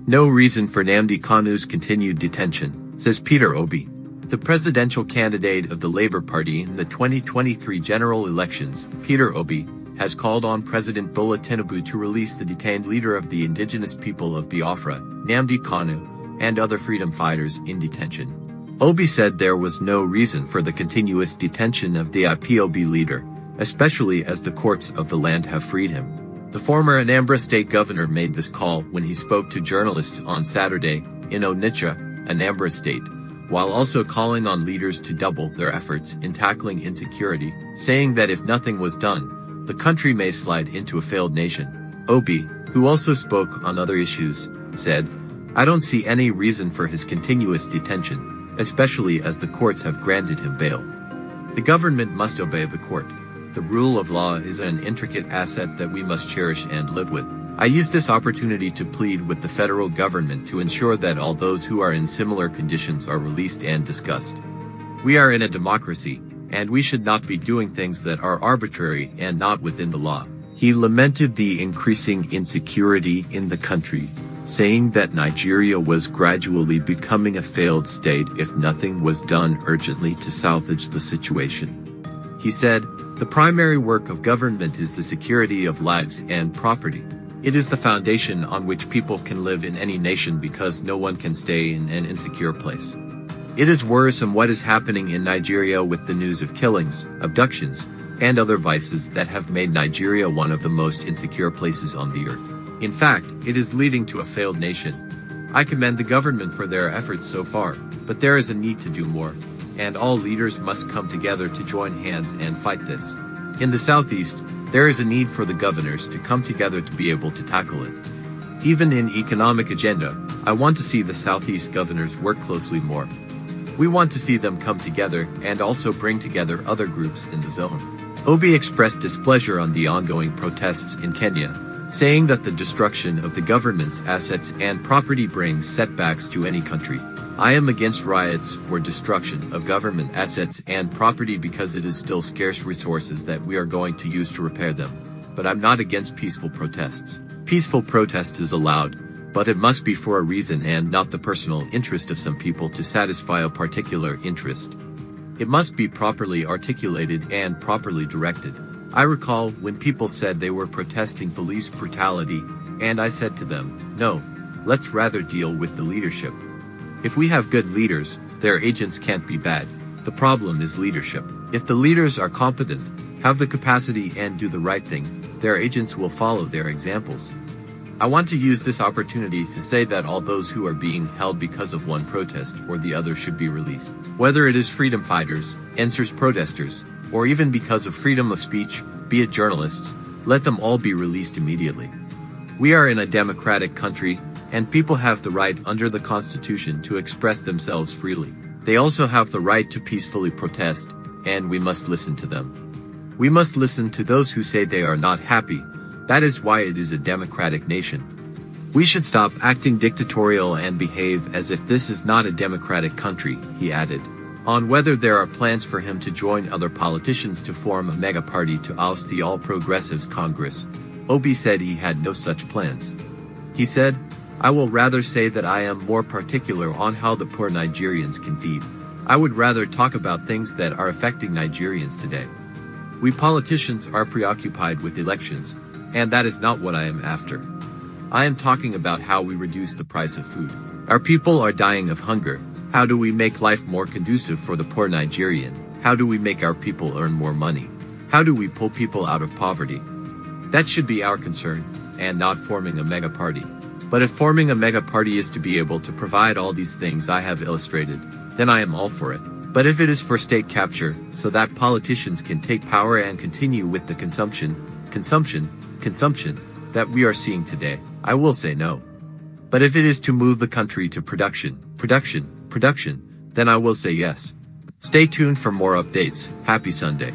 No reason for Nnamdi Kanu's continued detention, says Peter Obi. The presidential candidate of the Labour Party in the 2023 general elections, Peter Obi, has called on President Bola Tinubu to release the detained leader of the indigenous people of Biafra, Nnamdi Kanu, and other freedom fighters in detention. Obi said there was no reason for the continuous detention of the IPOB leader, especially as the courts of the land have freed him. The former Anambra State governor made this call when he spoke to journalists on Saturday in Onitsha, Anambra State, while also calling on leaders to double their efforts in tackling insecurity, saying that if nothing was done, the country may slide into a failed nation. Obi, who also spoke on other issues, said, "I don't see any reason for his continuous detention, especially as the courts have granted him bail. The government must obey the court. The rule of law is an intricate asset that we must cherish and live with. I use this opportunity to plead with the federal government to ensure that all those who are in similar conditions are released and discussed. We are in a democracy, and we should not be doing things that are arbitrary and not within the law." He lamented the increasing insecurity in the country, saying that Nigeria was gradually becoming a failed state if nothing was done urgently to salvage the situation. He said, "The primary work of government is the security of lives and property. It is the foundation on which people can live in any nation because no one can stay in an insecure place. It is worrisome what is happening in Nigeria with the news of killings, abductions, and other vices that have made Nigeria one of the most insecure places on the earth. In fact, it is leading to a failed nation. I commend the government for their efforts so far, but there is a need to do more, and all leaders must come together to join hands and fight this. In the Southeast, there is a need for the governors to come together to be able to tackle it. Even in economic agenda, I want to see the Southeast governors work closely more. We want to see them come together and also bring together other groups in the zone." Obi expressed displeasure on the ongoing protests in Kenya, saying that the destruction of the government's assets and property brings setbacks to any country. "I am against riots or destruction of government assets and property because it is still scarce resources that we are going to use to repair them. But I'm not against peaceful protests. Peaceful protest is allowed, but it must be for a reason and not the personal interest of some people to satisfy a particular interest. It must be properly articulated and properly directed. I recall when people said they were protesting police brutality, and I said to them, no, let's rather deal with the leadership. If we have good leaders, their agents can't be bad. The problem is leadership. If the leaders are competent, have the capacity and do the right thing, their agents will follow their examples. I want to use this opportunity to say that all those who are being held because of one protest or the other should be released. Whether it is freedom fighters, NSRS protesters, or even because of freedom of speech, be it journalists, let them all be released immediately. We are in a democratic country, and people have the right under the Constitution to express themselves freely. They also have the right to peacefully protest, and we must listen to them. We must listen to those who say they are not happy. That is why it is a democratic nation. We should stop acting dictatorial and behave as if this is not a democratic country," he added. On whether there are plans for him to join other politicians to form a mega party to oust the All Progressives Congress, Obi said he had no such plans. He said, "I will rather say that I am more particular on how the poor Nigerians can feed. I would rather talk about things that are affecting Nigerians today. We politicians are preoccupied with elections, and that is not what I am after. I am talking about how we reduce the price of food. Our people are dying of hunger. How do we make life more conducive for the poor Nigerian? How do we make our people earn more money? How do we pull people out of poverty? That should be our concern, and not forming a mega party. But if forming a mega party is to be able to provide all these things I have illustrated, then I am all for it. But if it is for state capture, so that politicians can take power and continue with the consumption that we are seeing today, I will say no. But if it is to move the country to production, then I will say yes." Stay tuned for more updates. Happy Sunday.